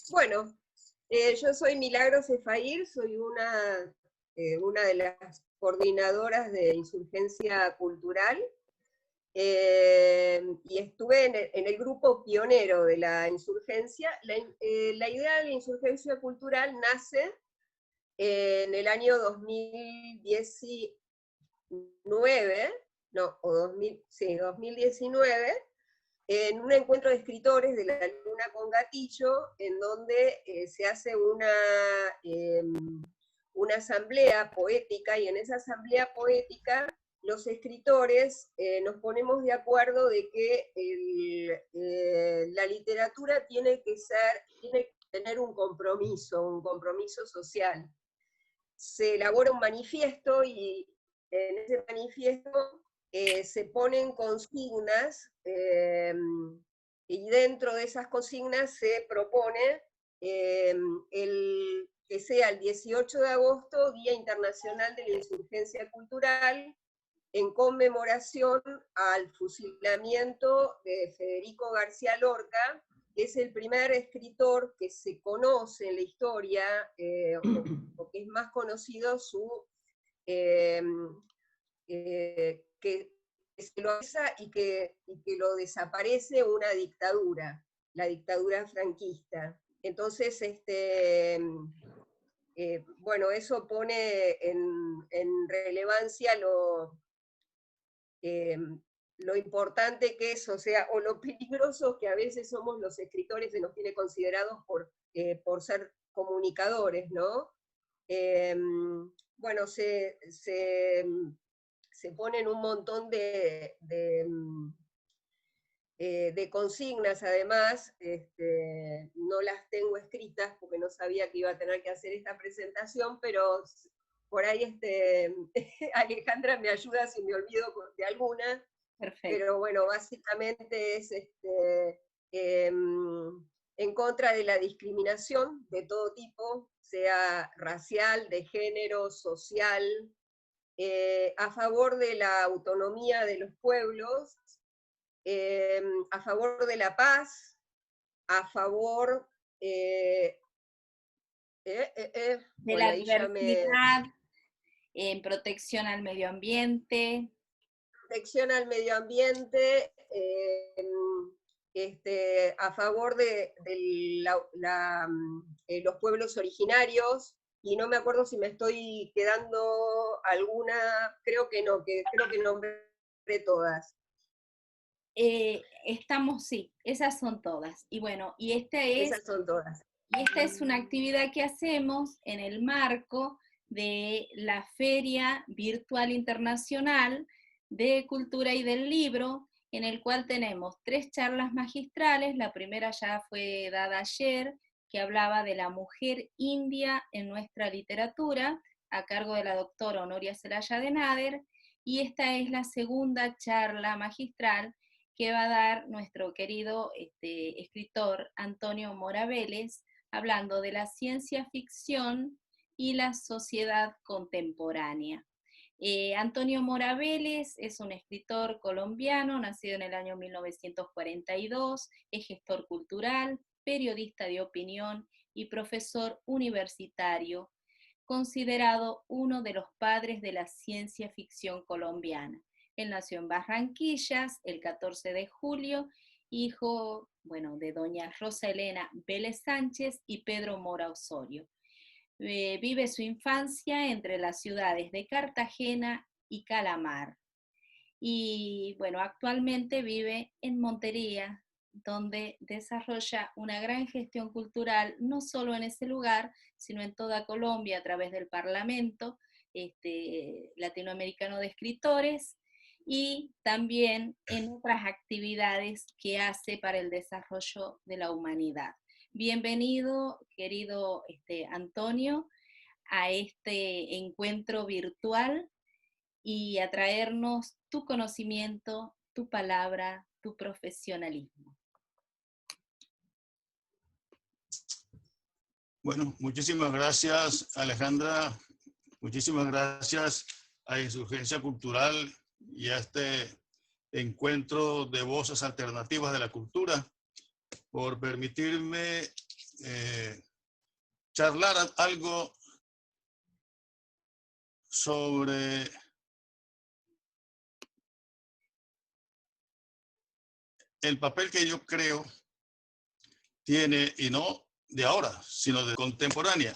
Bueno, yo soy Milagros Efair, soy una de las coordinadoras de Insurgencia Cultural, y estuve en el grupo pionero de la insurgencia. La idea de la insurgencia cultural nace en el año 2019, no, o 2000, sí, 2019, en un encuentro de escritores de la Luna con Gatillo, en donde se hace una asamblea poética, y en esa asamblea poética los escritores nos ponemos de acuerdo de que la literatura tiene que tener un compromiso social. Se elabora un manifiesto, y en ese manifiesto se ponen consignas, y dentro de esas consignas se propone que sea el 18 de agosto, Día Internacional de la Insurgencia Cultural, en conmemoración al fusilamiento de Federico García Lorca, que es el primer escritor que se conoce en la historia, o que es más conocido eh, que se lo avisa y que lo desaparece una dictadura, la dictadura franquista. Entonces, bueno, eso pone en relevancia lo importante que es, o sea, o lo peligrosos que a veces somos los escritores, se nos tiene considerados por ser comunicadores, ¿no? Bueno, se ponen un montón de consignas. Además, no las tengo escritas porque no sabía que iba a tener que hacer esta presentación, pero por ahí Alejandra me ayuda si me olvido de alguna. Perfecto. Pero bueno, básicamente es en contra de la discriminación de todo tipo, sea racial, de género, social, a favor de la autonomía de los pueblos, a favor de la paz, a favor de bueno, la ahí ya diversidad, en protección al medio ambiente. Protección al medio ambiente, a favor de los pueblos originarios, y no me acuerdo si me estoy quedando alguna, creo que no, creo que nombré todas. Sí, esas son todas. Y bueno, Esas son todas. Y esta es una actividad que hacemos en el marco de la Feria Virtual Internacional de Cultura y del Libro, en el cual tenemos 3 charlas magistrales. La primera ya fue dada ayer, que hablaba de la mujer india en nuestra literatura, a cargo de la doctora Honoria Zelaya de Nader, y esta es la segunda charla magistral que va a dar nuestro querido escritor Antonio Mora Vélez, hablando de la ciencia ficción y la sociedad contemporánea. Antonio Mora Vélez es un escritor colombiano, nacido en el año 1942, es gestor cultural, periodista de opinión y profesor universitario, considerado uno de los padres de la ciencia ficción colombiana. Él nació en Barranquillas el 14 de julio, hijo, bueno, de doña Rosa Elena Vélez Sánchez y Pedro Mora Osorio. Vive su infancia entre las ciudades de Cartagena y Calamar. Y bueno, actualmente vive en Montería, donde desarrolla una gran gestión cultural, no solo en ese lugar, sino en toda Colombia a través del Parlamento Latinoamericano de Escritores, y también en otras actividades que hace para el desarrollo de la humanidad. Bienvenido, querido Antonio, a este encuentro virtual y a traernos tu conocimiento, tu palabra, tu profesionalismo. Bueno, muchísimas gracias, Alejandra. Muchísimas gracias a Insurgencia Cultural y a este encuentro de voces alternativas de la cultura por permitirme charlar algo sobre el papel que yo creo tiene, y no de ahora, sino de contemporánea.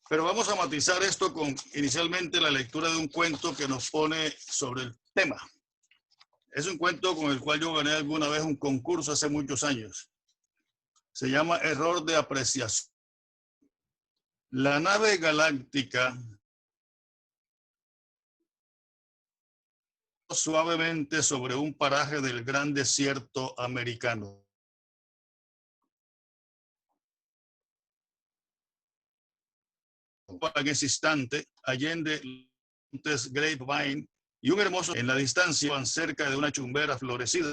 Pero vamos a matizar esto con inicialmente la lectura de un cuento que nos pone sobre el tema. Es un cuento con el cual yo gané alguna vez un concurso hace muchos años. Se llama Error de apreciación. La nave galáctica suavemente sobre un paraje del gran desierto americano. En ese instante, allende montes Grapevine y un hermoso en la distancia, cerca de una chumbera florecida.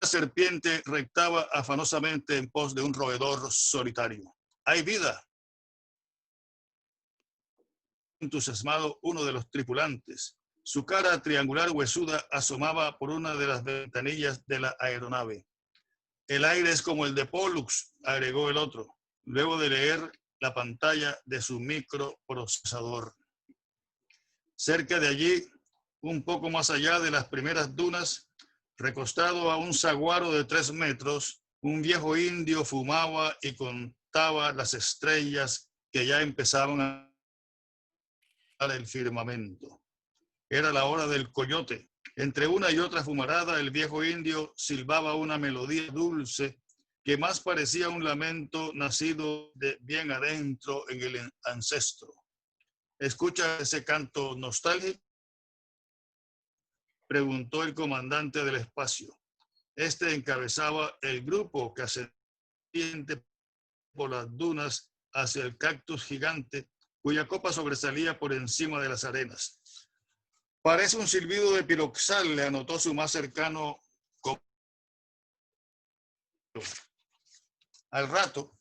La serpiente rectaba afanosamente en pos de un roedor solitario. ¡Hay vida! Entusiasmado uno de los tripulantes. Su cara triangular huesuda asomaba por una de las ventanillas de la aeronave. El aire es como el de Pollux, agregó el otro, luego de leer la pantalla de su microprocesador. Cerca de allí, un poco más allá de las primeras dunas, recostado a un saguaro de 3 metros, un viejo indio fumaba y contaba las estrellas que ya empezaban a dar el firmamento. Era la hora del coyote. Entre una y otra fumarada, el viejo indio silbaba una melodía dulce que más parecía un lamento nacido de bien adentro en el ancestro. ¿Escucha ese canto nostálgico?, preguntó el comandante del espacio. Este encabezaba el grupo que ascendía por las dunas hacia el cactus gigante, cuya copa sobresalía por encima de las arenas. Parece un silbido de piroxal, le anotó su más cercano. Al rato,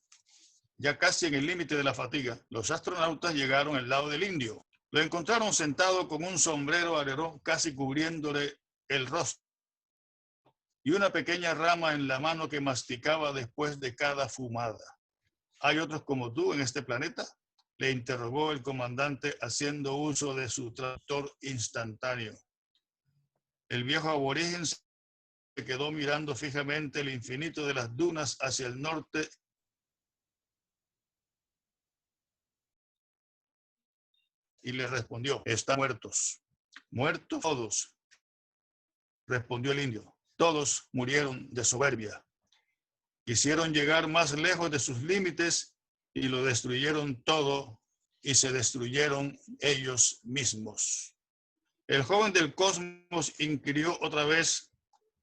ya casi en el límite de la fatiga, los astronautas llegaron al lado del indio. Lo encontraron sentado con un sombrero alerón casi cubriéndole el rostro y una pequeña rama en la mano que masticaba después de cada fumada. ¿Hay otros como tú en este planeta?, le interrogó el comandante haciendo uso de su traductor instantáneo. El viejo aborigen se quedó mirando fijamente el infinito de las dunas hacia el norte y le respondió: están muertos. ¿Muertos? Todos, respondió el indio. Todos murieron de soberbia. Quisieron llegar más lejos de sus límites y lo destruyeron todo y se destruyeron ellos mismos. El joven del cosmos inquirió otra vez,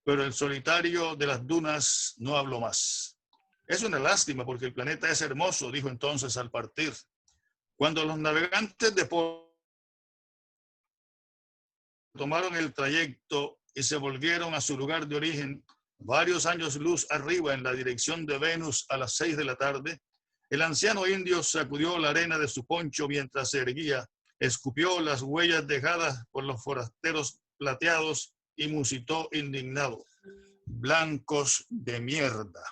pero el solitario de las dunas no habló más. Es una lástima porque el planeta es hermoso, dijo entonces al partir. Cuando los navegantes de Polo tomaron el trayecto y se volvieron a su lugar de origen, varios años luz arriba en la dirección de Venus a las 6 de la tarde, el anciano indio sacudió la arena de su poncho mientras se erguía, escupió las huellas dejadas por los forasteros plateados y musitó indignado: blancos de mierda.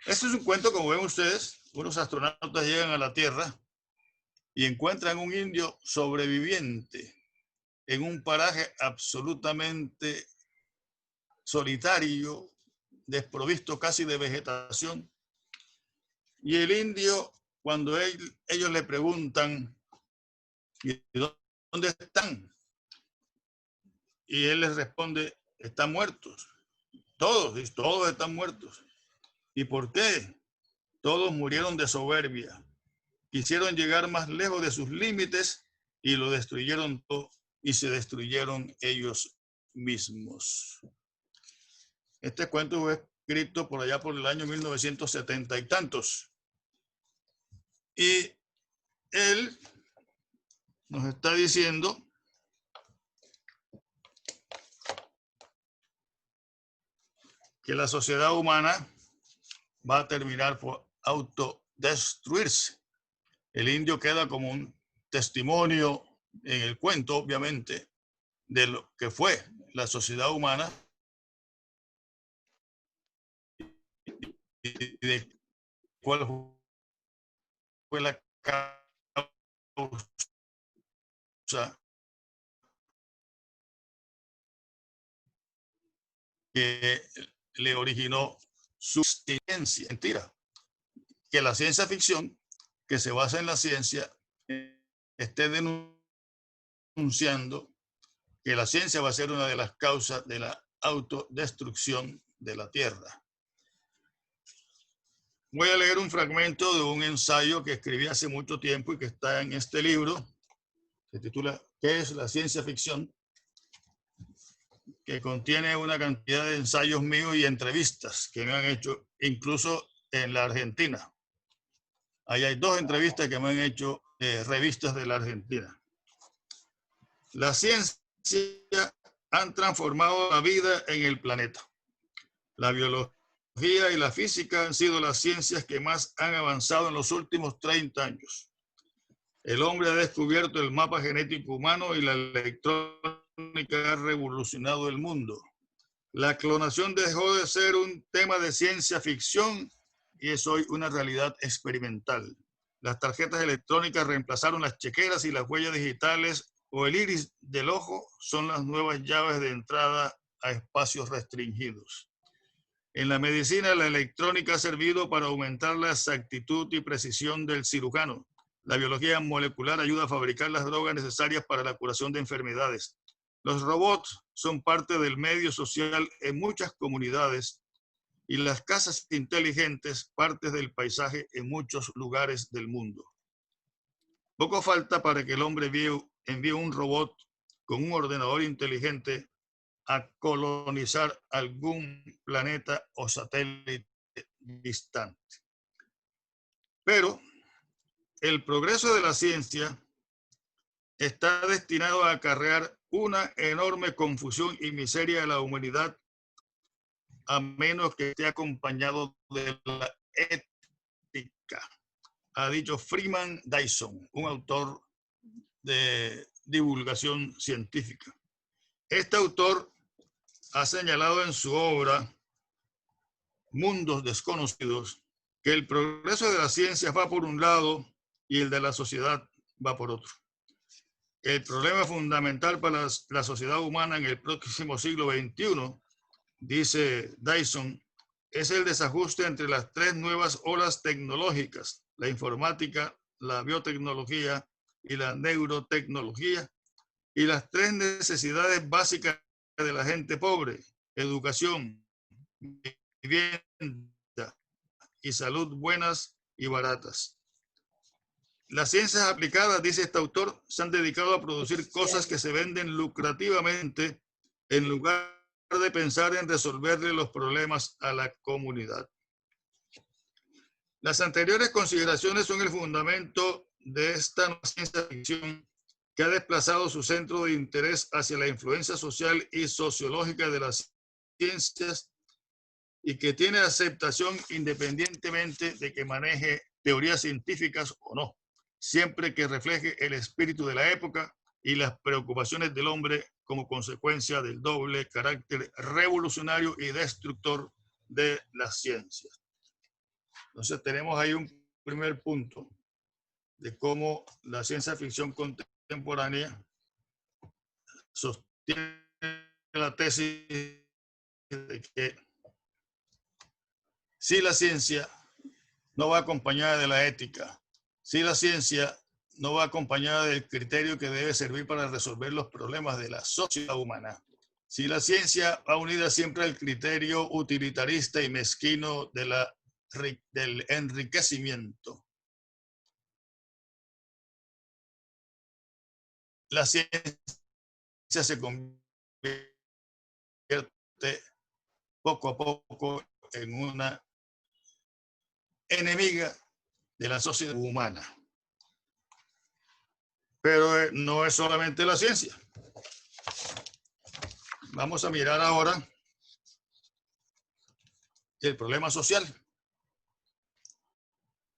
Este es un cuento, como ven ustedes. Unos astronautas llegan a la Tierra y encuentran un indio sobreviviente en un paraje absolutamente solitario, desprovisto casi de vegetación. Y el indio, cuando ellos le preguntan: ¿y dónde están?, y él les responde: están muertos. Todos están muertos. ¿Y por qué? Todos murieron de soberbia. Quisieron llegar más lejos de sus límites y lo destruyeron todo y se destruyeron ellos mismos. Este cuento fue escrito por allá por el año 1970 y tantos. Y él nos está diciendo que la sociedad humana va a terminar por autodestruirse. El indio queda como un testimonio en el cuento, obviamente, de lo que fue la sociedad humana de cuál fue la causa que le originó su existencia. Mentira. Que la ciencia ficción, que se basa en la ciencia, esté denunciando que la ciencia va a ser una de las causas de la autodestrucción de la Tierra. Voy a leer un fragmento de un ensayo que escribí hace mucho tiempo y que está en este libro, se titula ¿Qué es la ciencia ficción?, que contiene una cantidad de ensayos míos y entrevistas que me han hecho, incluso en la Argentina. Ahí hay 2 entrevistas que me han hecho revistas de la Argentina. La ciencia han transformado la vida en el planeta. La biología y la física han sido las ciencias que más han avanzado en los últimos 30 años. El hombre ha descubierto el mapa genético humano y la electrónica ha revolucionado el mundo. La clonación dejó de ser un tema de ciencia ficción y es hoy una realidad experimental. Las tarjetas electrónicas reemplazaron las chequeras y las huellas digitales o el iris del ojo son las nuevas llaves de entrada a espacios restringidos. En la medicina, la electrónica ha servido para aumentar la exactitud y precisión del cirujano. La biología molecular ayuda a fabricar las drogas necesarias para la curación de enfermedades. Los robots son parte del medio social en muchas comunidades y las casas inteligentes partes del paisaje en muchos lugares del mundo. Poco falta para que el hombre envíe un robot con un ordenador inteligente a colonizar algún planeta o satélite distante. Pero el progreso de la ciencia está destinado a acarrear una enorme confusión y miseria a la humanidad, a menos que esté acompañado de la ética, ha dicho Freeman Dyson, un autor de divulgación científica. Este autor ha señalado en su obra Mundos Desconocidos que el progreso de la ciencia va por un lado y el de la sociedad va por otro. El problema fundamental para la sociedad humana en el próximo siglo XXI, dice Dyson, es el desajuste entre las 3 nuevas olas tecnológicas, la informática, la biotecnología y la neurotecnología, y las 3 necesidades básicas de la gente pobre: educación, vivienda y salud buenas y baratas. Las ciencias aplicadas, dice este autor, se han dedicado a producir cosas que se venden lucrativamente en lugar de pensar en resolverle los problemas a la comunidad. Las anteriores consideraciones son el fundamento de esta ciencia ficción que ha desplazado su centro de interés hacia la influencia social y sociológica de las ciencias y que tiene aceptación independientemente de que maneje teorías científicas o no, siempre que refleje el espíritu de la época y las preocupaciones del hombre como consecuencia del doble carácter revolucionario y destructor de las ciencias. Entonces tenemos ahí un primer punto de cómo la ciencia ficción contemporánea sostiene la tesis de que si la ciencia no va acompañada de la ética, si la ciencia no va acompañada del criterio que debe servir para resolver los problemas de la sociedad humana, si la ciencia va unida siempre al criterio utilitarista y mezquino del enriquecimiento, la ciencia se convierte poco a poco en una enemiga de la sociedad humana. Pero no es solamente la ciencia. Vamos a mirar ahora el problema social.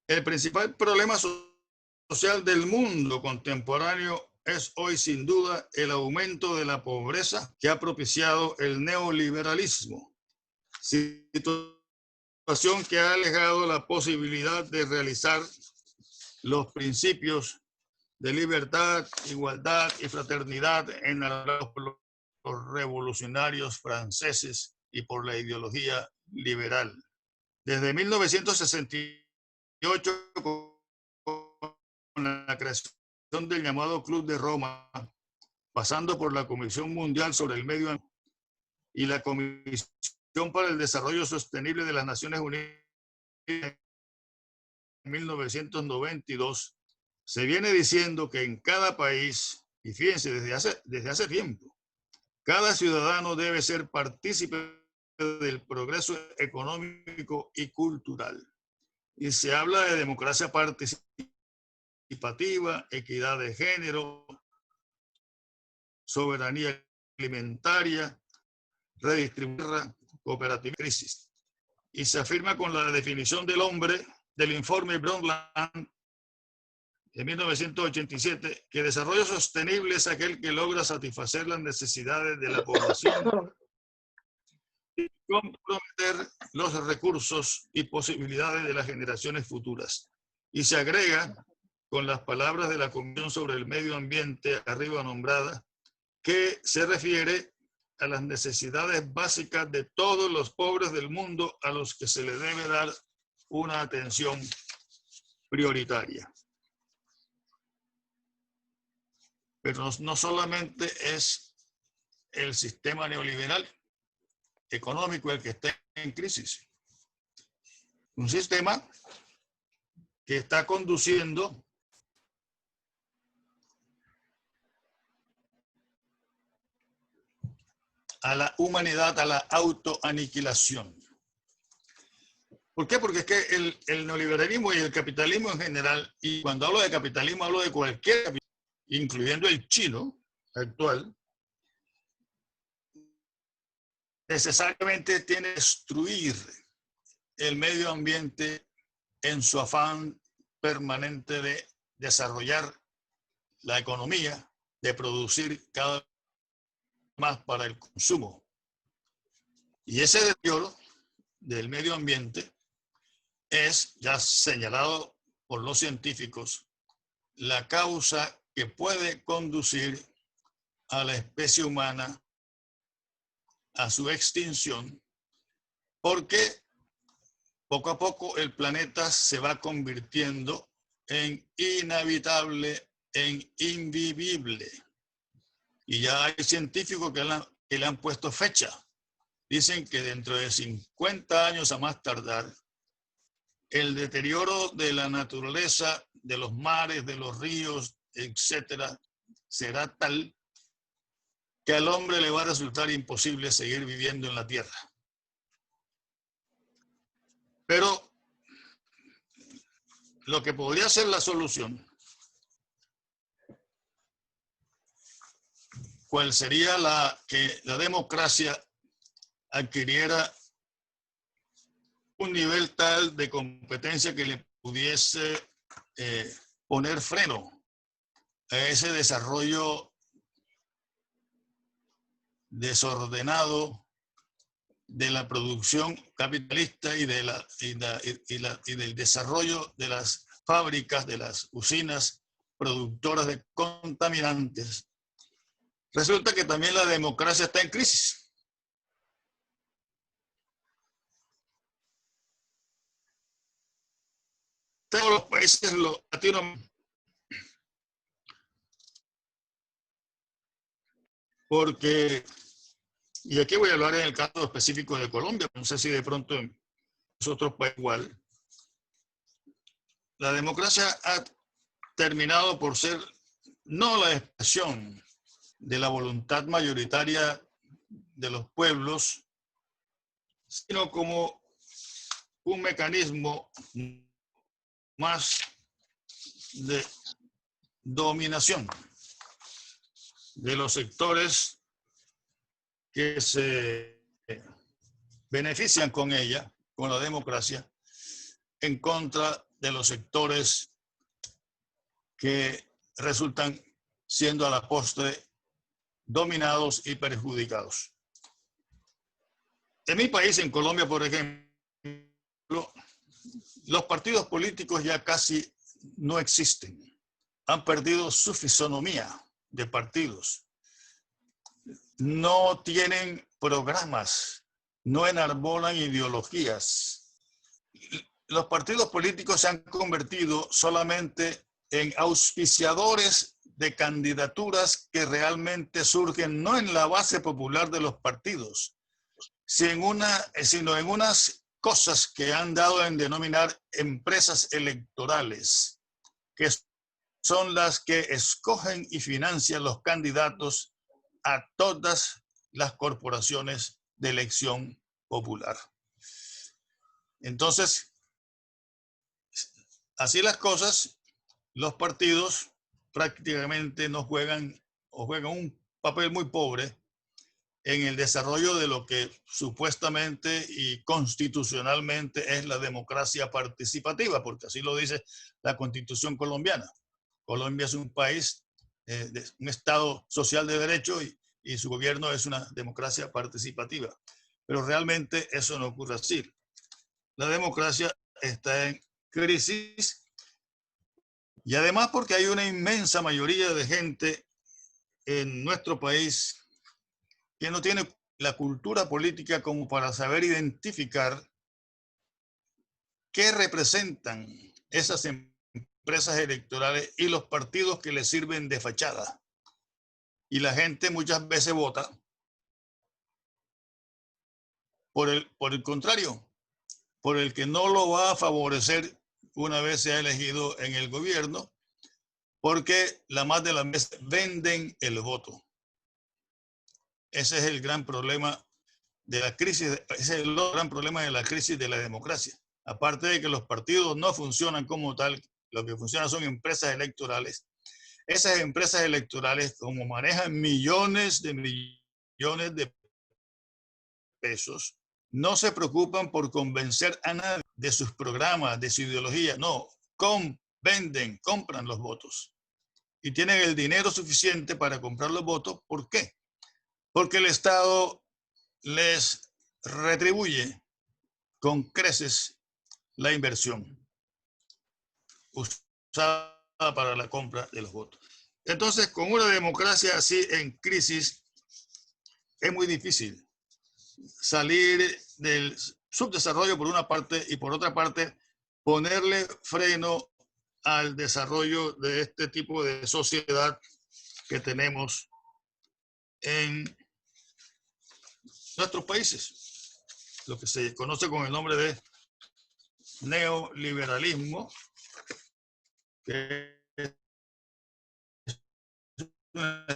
El principal problema social del mundo contemporáneo es hoy sin duda el aumento de la pobreza que ha propiciado el neoliberalismo. Cito situación que ha alejado la posibilidad de realizar los principios de libertad, igualdad y fraternidad enarborados por los revolucionarios franceses y por la ideología liberal. Desde 1968, con la creación del llamado Club de Roma, pasando por la Comisión Mundial sobre el Medio Ambiente y la Comisión para el Desarrollo Sostenible de las Naciones Unidas en 1992, se viene diciendo que en cada país, y fíjense, desde hace tiempo, cada ciudadano debe ser partícipe del progreso económico y cultural. Y se habla de democracia participativa, equidad de género, soberanía alimentaria, redistribución, cooperativa y crisis. Y se afirma con la definición del hombre del informe Brundtland de 1987 que desarrollo sostenible es aquel que logra satisfacer las necesidades de la población y comprometer los recursos y posibilidades de las generaciones futuras. Y se agrega, con las palabras de la Comisión sobre el Medio Ambiente arriba nombrada, que se refiere a las necesidades básicas de todos los pobres del mundo a los que se le debe dar una atención prioritaria. Pero no solamente es el sistema neoliberal económico el que está en crisis. Un sistema que está conduciendo a la humanidad a la autoaniquilación. ¿Por qué? Porque es que el neoliberalismo y el capitalismo en general, y cuando hablo de capitalismo hablo de cualquier capitalismo, incluyendo el chino actual, necesariamente tiene que destruir el medio ambiente en su afán permanente de desarrollar la economía, de producir cada vez más para el consumo. Y ese deterioro del medio ambiente es, ya señalado por los científicos, la causa que puede conducir a la especie humana a su extinción, porque poco a poco el planeta se va convirtiendo en inhabitable, en invivible. Y ya hay científicos que le han puesto fecha. Dicen que dentro de 50 años a más tardar, el deterioro de la naturaleza, de los mares, de los ríos, etcétera, será tal que al hombre le va a resultar imposible seguir viviendo en la Tierra. Pero lo que podría ser la solución, ¿cuál sería que la democracia adquiriera un nivel tal de competencia que le pudiese poner freno a ese desarrollo desordenado de la producción capitalista y del desarrollo de las fábricas, de las usinas productoras de contaminantes? Resulta que también la democracia está en crisis. Todos los países latinoamericanos, porque, y aquí voy a hablar en el caso específico de Colombia, no sé si de pronto en otros países igual, la democracia ha terminado por ser no la expresión de la voluntad mayoritaria de los pueblos, sino como un mecanismo más de dominación de los sectores que se benefician con ella, con la democracia, en contra de los sectores que resultan siendo a la postre dominados y perjudicados. En mi país, en Colombia, por ejemplo, Los partidos políticos ya casi no existen. Han perdido su fisonomía de partidos. No tienen programas, no enarbolan ideologías. Los partidos políticos se han convertido solamente en auspiciadores de candidaturas que realmente surgen no en la base popular de los partidos, sino en unas cosas que han dado en denominar empresas electorales, que son las que escogen y financian los candidatos a todas las corporaciones de elección popular. Entonces, así las cosas, los partidos prácticamente no juegan o juegan un papel muy pobre en el desarrollo de lo que supuestamente y constitucionalmente es la democracia participativa, porque así lo dice la Constitución colombiana. Colombia es un país, un Estado social de derecho y su gobierno es una democracia participativa. Pero realmente eso no ocurre así. La democracia está en crisis y además porque hay una inmensa mayoría de gente en nuestro país que no tiene la cultura política como para saber identificar qué representan esas empresas electorales y los partidos que les sirven de fachada. Y la gente muchas veces vota por el contrario, por el que no lo va a favorecer una vez sea elegido en el gobierno, porque la más de las veces venden el voto. Ese es el gran problema de la crisis, ese es el gran problema de la crisis de la democracia. Aparte de que los partidos no funcionan como tal, lo que funciona son empresas electorales. Esas empresas electorales, como manejan millones de pesos, no se preocupan por convencer a nadie de sus programas, de su ideología. No, compran los votos. Y tienen el dinero suficiente para comprar los votos. ¿Por qué? Porque el Estado les retribuye con creces la inversión usada para la compra de los votos. Entonces, con una democracia así en crisis, es muy difícil salir del subdesarrollo por una parte y por otra parte ponerle freno al desarrollo de este tipo de sociedad que tenemos en nuestros países, lo que se conoce con el nombre de neoliberalismo, que es una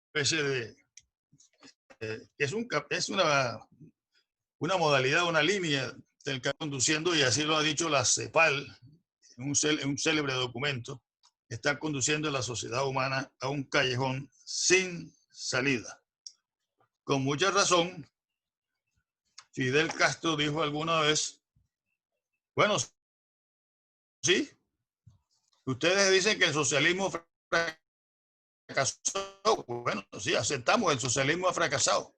especie de es una modalidad, una línea del que está conduciendo, y así lo ha dicho la CEPAL en un célebre documento, está conduciendo a la sociedad humana a un callejón sin salida. Con mucha razón, Fidel Castro dijo alguna vez, bueno, sí, ustedes dicen que el socialismo fracasó. Bueno, sí, aceptamos, el socialismo ha fracasado.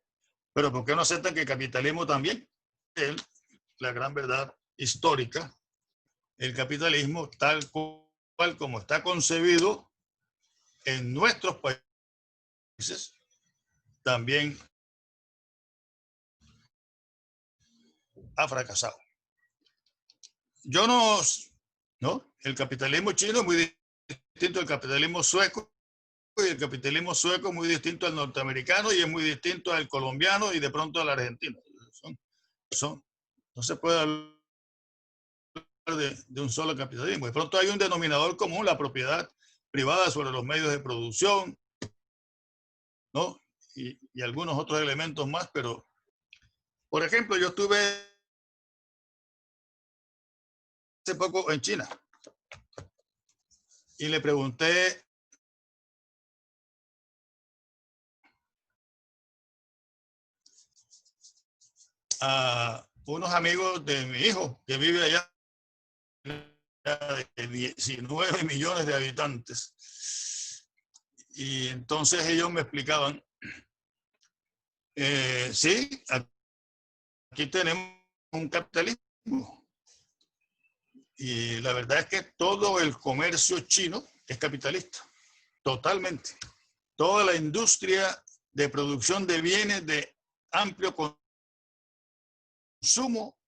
Pero ¿por qué no aceptan que el capitalismo también? La gran verdad histórica, el capitalismo tal cual como está concebido en nuestros países, también ha fracasado. El capitalismo chino es muy distinto al capitalismo sueco, y el capitalismo sueco es muy distinto al norteamericano y es muy distinto al colombiano y de pronto al argentino. No se puede hablar de un solo capitalismo. De pronto hay un denominador común, la propiedad privada sobre los medios de producción, ¿no? Y algunos otros elementos más, pero, por ejemplo, yo estuve hace poco en China y le pregunté a unos amigos de mi hijo que vive allá, de 19 millones de habitantes. Y entonces ellos me explicaban, sí, aquí tenemos un capitalismo. Y la verdad es que todo el comercio chino es capitalista, totalmente. Toda la industria de producción de bienes de amplio consumo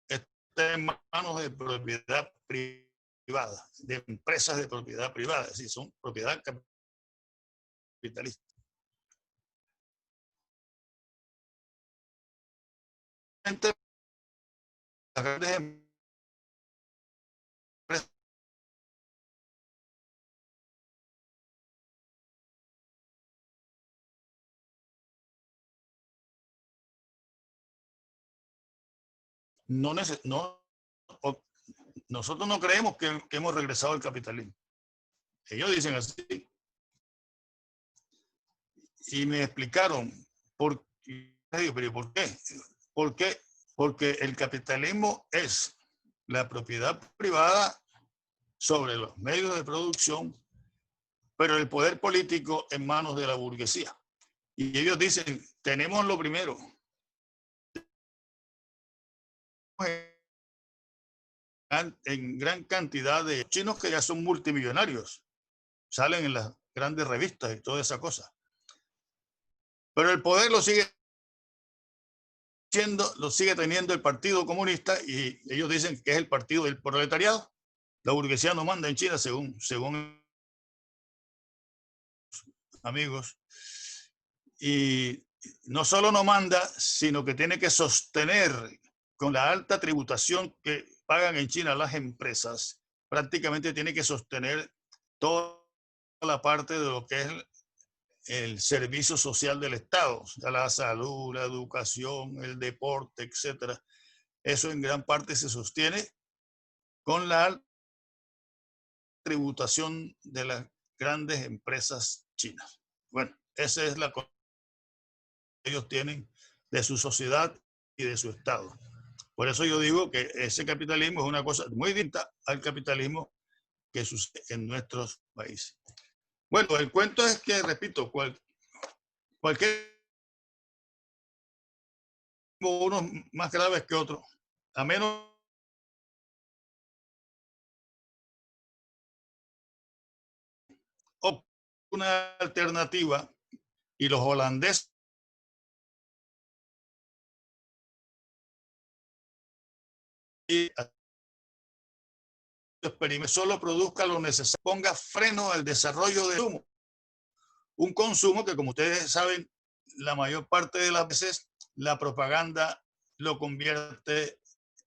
está en manos de propiedad privada, de empresas de propiedad privada, es decir, son propiedad capitalista. Las grandes empresas nosotros no creemos que hemos regresado al capitalismo. Ellos dicen así. Y me explicaron por qué. ¿Pero por qué? ¿Por qué? Porque el capitalismo es la propiedad privada sobre los medios de producción, pero el poder político en manos de la burguesía. Y ellos dicen, tenemos lo primero. En gran cantidad de chinos que ya son multimillonarios, salen en las grandes revistas y toda esa cosa. Pero el poder lo sigue teniendo el Partido Comunista, y ellos dicen que es el partido del proletariado. La burguesía no manda en China, según amigos. Y no solo no manda, sino que tiene que sostener con la alta tributación que pagan en China las empresas, prácticamente tiene que sostener toda la parte de lo que es el servicio social del Estado, la salud, la educación, el deporte, etcétera. Eso en gran parte se sostiene con la alta tributación de las grandes empresas chinas. Bueno, esa es la cosa que ellos tienen de su sociedad y de su Estado. Por eso yo digo que ese capitalismo es una cosa muy distinta al capitalismo que sucede en nuestros países. Bueno, el cuento es que, repito, cualquier unos más graves que otros, a menos una alternativa, y los holandeses solo produzca lo necesario, ponga freno al desarrollo del consumo. Un consumo que, como ustedes saben, la mayor parte de las veces la propaganda lo convierte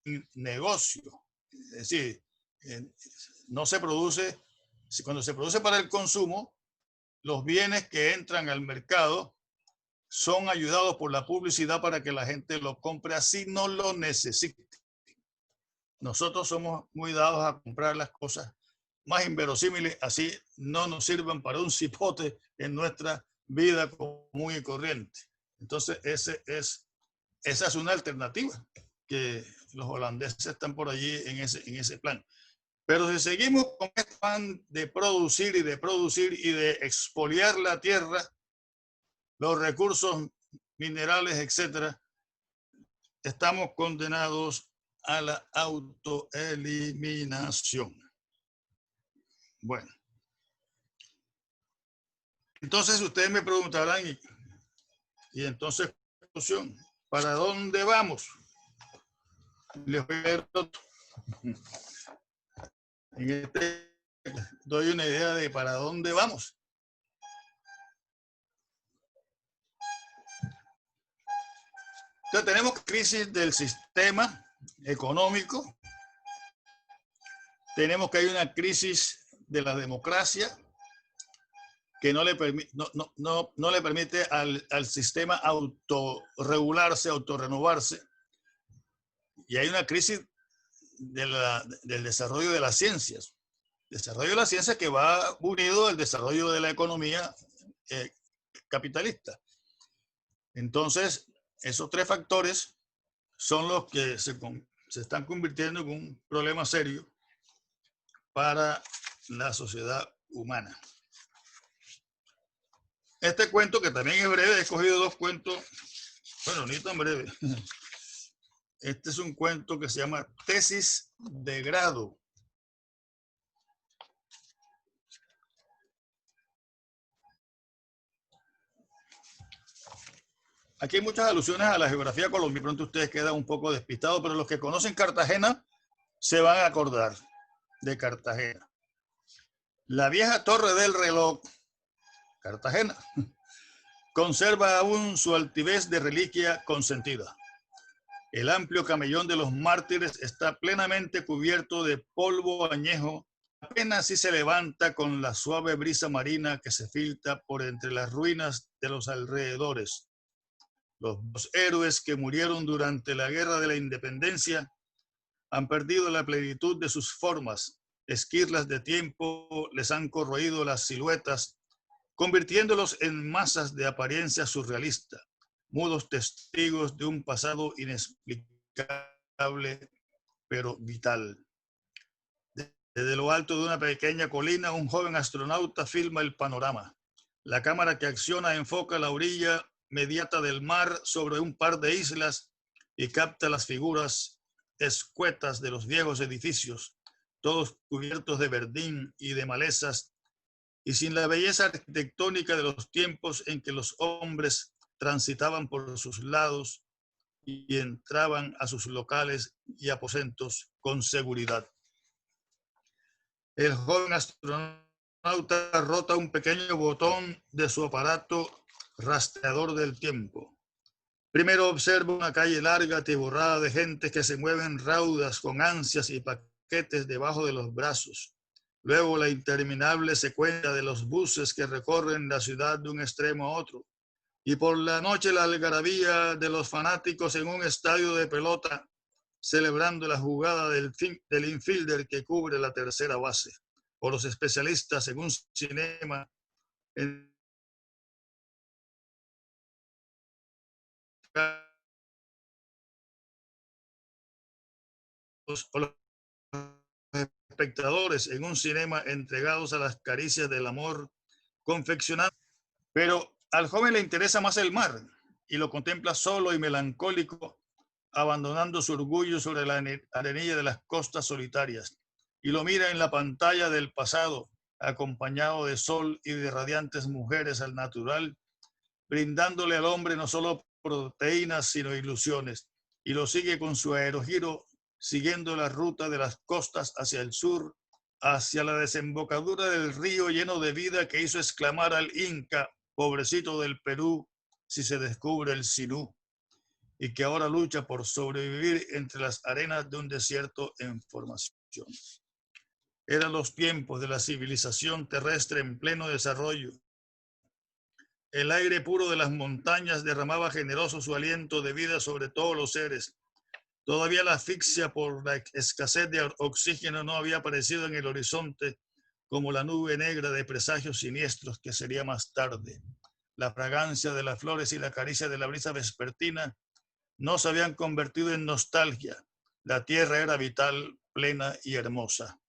en negocio. Es decir, no se produce, cuando se produce para el consumo, los bienes que entran al mercado son ayudados por la publicidad para que la gente lo compre así no lo necesite. Nosotros somos muy dados a comprar las cosas más inverosímiles, así no nos sirvan para un cipote en nuestra vida común y corriente. Entonces, esa es una alternativa, que los holandeses están por allí en ese plan. Pero si seguimos con este plan de producir y de expoliar la tierra, los recursos minerales, etcétera, estamos condenados a la autoeliminación. Bueno, entonces ustedes me preguntarán, y entonces, ¿para dónde vamos? Les doy una idea de para dónde vamos. Entonces tenemos crisis del sistema económico, tenemos que hay una crisis de la democracia que no le permite al sistema autorregularse, autorrenovarse, y hay una crisis del desarrollo de las ciencias. Desarrollo de la ciencia que va unido al desarrollo de la economía capitalista. Entonces, esos tres factores son los que se están convirtiendo en un problema serio para la sociedad humana. Este cuento, que también es breve, he escogido dos cuentos, bueno, ni tan breve, Este es un cuento que se llama Tesis de Grado. Aquí hay muchas alusiones a la geografía colombiana, pronto ustedes quedan un poco despistados, pero los que conocen Cartagena se van a acordar de Cartagena. La vieja torre del reloj, Cartagena, conserva aún su altivez de reliquia consentida. El amplio camellón de los mártires está plenamente cubierto de polvo añejo, apenas si se levanta con la suave brisa marina que se filtra por entre las ruinas de los alrededores. Los dos héroes que murieron durante la Guerra de la Independencia han perdido la plenitud de sus formas. Esquirlas de tiempo les han corroído las siluetas, convirtiéndolos en masas de apariencia surrealista, mudos testigos de un pasado inexplicable pero vital. Desde lo alto de una pequeña colina, un joven astronauta filma el panorama. La cámara que acciona enfoca la orilla mediata del mar sobre un par de islas y capta las figuras escuetas de los viejos edificios, todos cubiertos de verdín y de malezas, y sin la belleza arquitectónica de los tiempos en que los hombres transitaban por sus lados y entraban a sus locales y aposentos con seguridad. El joven astronauta rota un pequeño botón de su aparato rastreador del tiempo. Primero observa una calle larga, atiborrada de gente que se mueven raudas con ansias y paquetes debajo de los brazos. Luego la interminable secuencia de los buses que recorren la ciudad de un extremo a otro. Y por la noche la algarabía de los fanáticos en un estadio de pelota, celebrando la jugada del infielder que cubre la tercera base. O los especialistas en un cinema en los espectadores en un cinema entregados a las caricias del amor confeccionado. Pero al joven le interesa más el mar y lo contempla solo y melancólico, abandonando su orgullo sobre la arenilla de las costas solitarias, y lo mira en la pantalla del pasado, acompañado de sol y de radiantes mujeres al natural, brindándole al hombre no solo proteínas, sino ilusiones, y lo sigue con su aerogiro, siguiendo la ruta de las costas hacia el sur, hacia la desembocadura del río lleno de vida que hizo exclamar al Inca, pobrecito del Perú, si se descubre el Sinú, y que ahora lucha por sobrevivir entre las arenas de un desierto en formación. Eran los tiempos de la civilización terrestre en pleno desarrollo. El aire puro de las montañas derramaba generoso su aliento de vida sobre todos los seres. Todavía la asfixia por la escasez de oxígeno no había aparecido en el horizonte como la nube negra de presagios siniestros que sería más tarde. La fragancia de las flores y la caricia de la brisa vespertina no se habían convertido en nostalgia. La tierra era vital, plena y hermosa.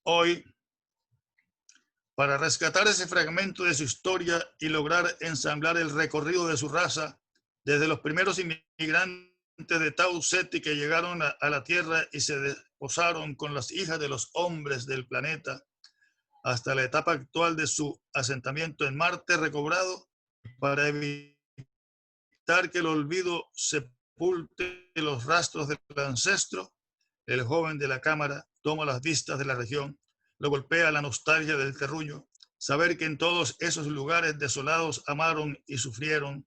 Hoy, para rescatar ese fragmento de su historia y lograr ensamblar el recorrido de su raza, desde los primeros inmigrantes de Tau Ceti que llegaron a la Tierra y se desposaron con las hijas de los hombres del planeta, hasta la etapa actual de su asentamiento en Marte recobrado, para evitar que el olvido sepulte los rastros del ancestro, el joven de la cámara toma las vistas de la región, lo golpea la nostalgia del terruño, saber que en todos esos lugares desolados amaron y sufrieron,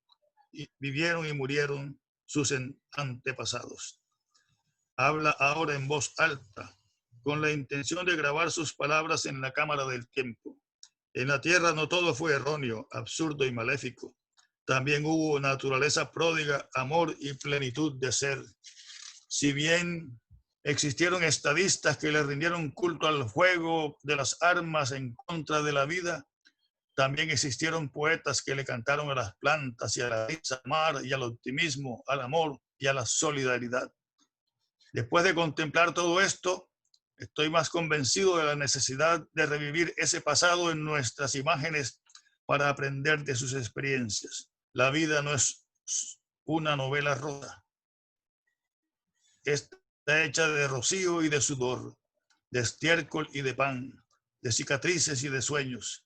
y vivieron y murieron sus antepasados. Habla ahora en voz alta, con la intención de grabar sus palabras en la cámara del tiempo. En la tierra no todo fue erróneo, absurdo y maléfico. También hubo naturaleza pródiga, amor y plenitud de ser. Si bien existieron estadistas que le rindieron culto al fuego de las armas en contra de la vida, también existieron poetas que le cantaron a las plantas y a la risa, al mar y al optimismo, al amor y a la solidaridad. Después de contemplar todo esto, estoy más convencido de la necesidad de revivir ese pasado en nuestras imágenes para aprender de sus experiencias. La vida no es una novela rota. está hecha de rocío y de sudor, de estiércol y de pan, de cicatrices y de sueños.